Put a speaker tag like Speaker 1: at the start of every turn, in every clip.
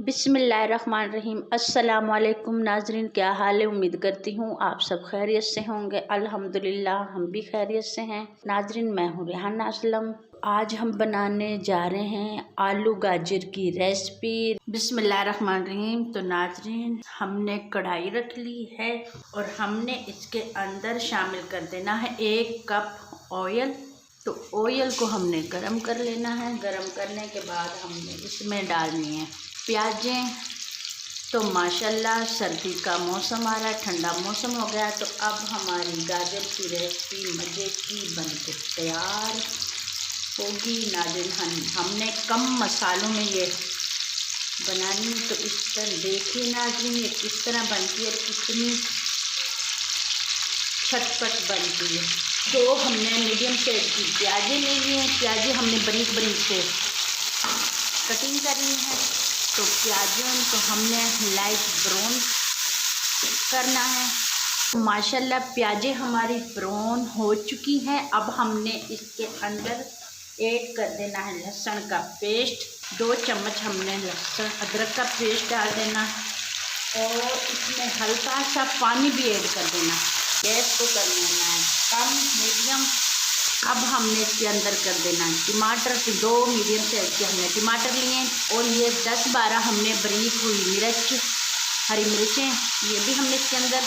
Speaker 1: बिस्मिल्लाहिर्रहमानिर्रहीम। अस्सलाम वालेकुम नाजरीन, क्या हाल है? उम्मीद करती हूँ आप सब खैरियत से होंगे। अल्हम्दुलिल्लाह हम भी खैरियत से हैं। नाजरीन, मैं हूँ रेहाना असलम। आज हम बनाने जा रहे हैं आलू गाजर की रेसिपी। बिस्मिल्लाहिर्रहमानिर्रहीम। तो नाजरीन, हमने कढ़ाई रख ली है और हमने इसके अंदर शामिल कर देना है 1 कप ऑयल। तो ऑयल को हमने गरम कर लेना है। गरम करने के बाद हमने इसमें डालनी है प्याज़ें। तो माशाल्लाह सर्दी का मौसम आ रहा है, ठंडा मौसम हो गया, तो अब हमारी गाजर की रेसिपी मज़े की बन के तैयार होगी। नाज़रीन, हमने कम मसालों में ये बनानी है। तो इस तरह देखिए नाज़रीन, ये किस तरह बनती है, कितनी छटपट बनती है। तो हमने मीडियम साइज की प्याज़ें ले ली हैं। प्याज़ें हमने बारीक बारीक से कटिंग करनी है। तो प्याज़ों को हमने लाइट ब्राउन करना है। माशाल्लाह प्याज़ें हमारी ब्राउन हो चुकी हैं। अब हमने इसके अंदर ऐड कर देना है लहसुन का पेस्ट। 2 चम्मच हमने लहसुन अदरक का पेस्ट डाल देना और इसमें हल्का सा पानी भी ऐड कर देना। गैस को कर लेना है कम मीडियम। अब हमने इसके अंदर कर देना है टमाटर। 2 मीडियम साइज के हमने टमाटर लिए और ये 10-12 हमने बारीक हुई मिर्च, हरी मिर्चें, ये भी हमने इसके अंदर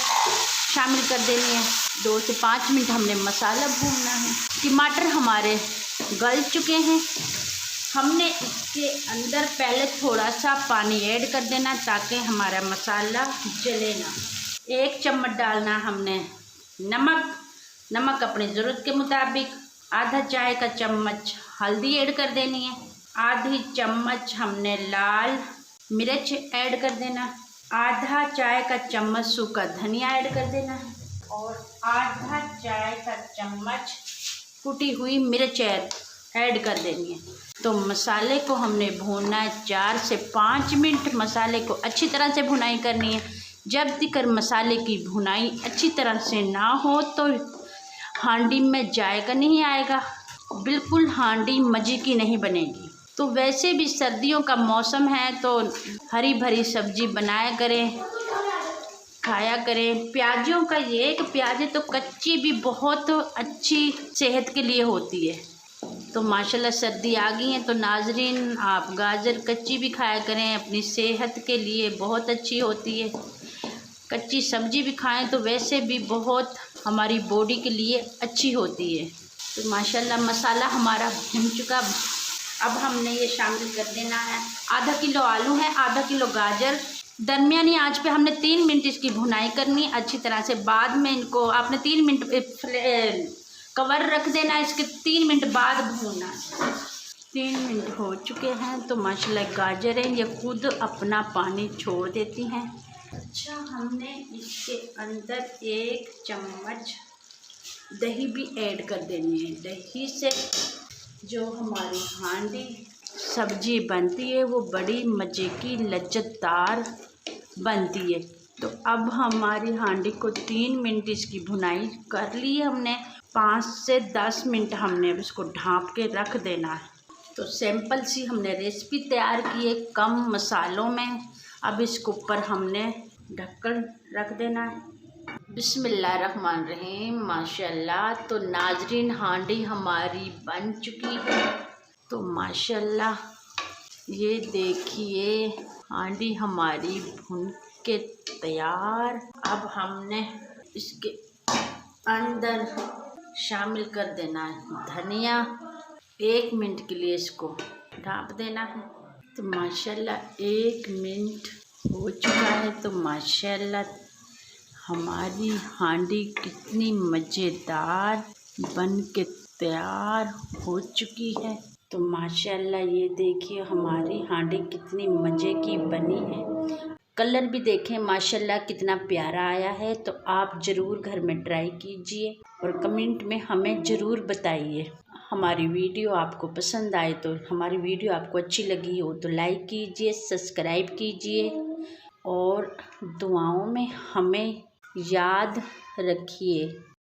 Speaker 1: शामिल कर देनी है। 2 से 5 मिनट हमने मसाला भूनना है। टमाटर हमारे गल चुके हैं। हमने इसके अंदर पहले थोड़ा सा पानी ऐड कर देना ताकि हमारा मसाला जले ना। 1 चम्मच डालना हमने नमक अपनी ज़रूरत के मुताबिक। आधा चाय का चम्मच हल्दी ऐड कर देनी है। आधी चम्मच हमने लाल मिर्च ऐड कर देना। आधा चाय का चम्मच सूखा धनिया ऐड कर देना है और आधा चाय का चम्मच कुटी हुई मिर्च ऐड कर देनी है। तो मसाले को हमने भूनना है 4 से 5 मिनट। मसाले को अच्छी तरह से भुनाई करनी है। जब तक मसाले की भुनाई अच्छी तरह से ना हो तो हांडी में जायका नहीं आएगा, बिल्कुल हांडी मज़े की नहीं बनेगी। तो वैसे भी सर्दियों का मौसम है तो हरी भरी सब्जी बनाया करें, खाया करें। प्याज़ों का ये कि प्याज़ें तो कच्ची भी बहुत अच्छी सेहत के लिए होती है। तो माशाल्लाह सर्दी आ गई है तो नाजरीन, आप गाजर कच्ची भी खाया करें, अपनी सेहत के लिए बहुत अच्छी होती है। कच्ची सब्जी भी खाएं तो वैसे भी बहुत हमारी बॉडी के लिए अच्छी होती है। तो माशाल्लाह मसाला हमारा भुन चुका। अब हमने ये शामिल कर देना है आधा किलो आलू है, आधा किलो गाजर। दरमियानी आंच पे हमने 3 मिनट इसकी भुनाई करनी अच्छी तरह से। बाद में इनको आपने 3 मिनट कवर रख देना, इसके 3 मिनट बाद भूनना। 3 मिनट हो चुके हैं तो माशाल्लाह गाजर हैं ये खुद अपना पानी छोड़ देती हैं। अच्छा, हमने इसके अंदर 1 चम्मच दही भी ऐड कर देनी है। दही से जो हमारी हांडी सब्जी बनती है वो बड़ी मज़े की लज्जतदार बनती है। तो अब हमारी हांडी को 3 मिनट इसकी भुनाई कर ली है हमने। 5 से 10 मिनट हमने इसको ढाँप के रख देना है। तो सिंपल सी हमने रेसिपी तैयार की है कम मसालों में। अब इसके ऊपर हमने ढक्कन रख देना है। बिस्मिल्लाहिर्रहमानिर्रहीम। माशाल्लाह, तो नाजरीन हांडी हमारी बन चुकी है। तो माशाल्लाह ये देखिए हांडी हमारी भुन के तैयार। अब हमने इसके अंदर शामिल कर देना है धनिया। 1 मिनट के लिए इसको ढाँप देना है। तो माशाल्लाह 1 मिनट हो चुका है। तो माशाल्लाह हमारी हांडी कितनी मज़ेदार बन के तैयार हो चुकी है। तो माशाल्लाह ये देखिए हमारी हांडी कितनी मज़े की बनी है। कलर भी देखें माशाल्लाह कितना प्यारा आया है। तो आप ज़रूर घर में ट्राई कीजिए और कमेंट में हमें ज़रूर बताइए। हमारी वीडियो आपको पसंद आए तो हमारी वीडियो आपको अच्छी लगी हो तो लाइक कीजिए, सब्सक्राइब कीजिए और दुआओं में हमें याद रखिए।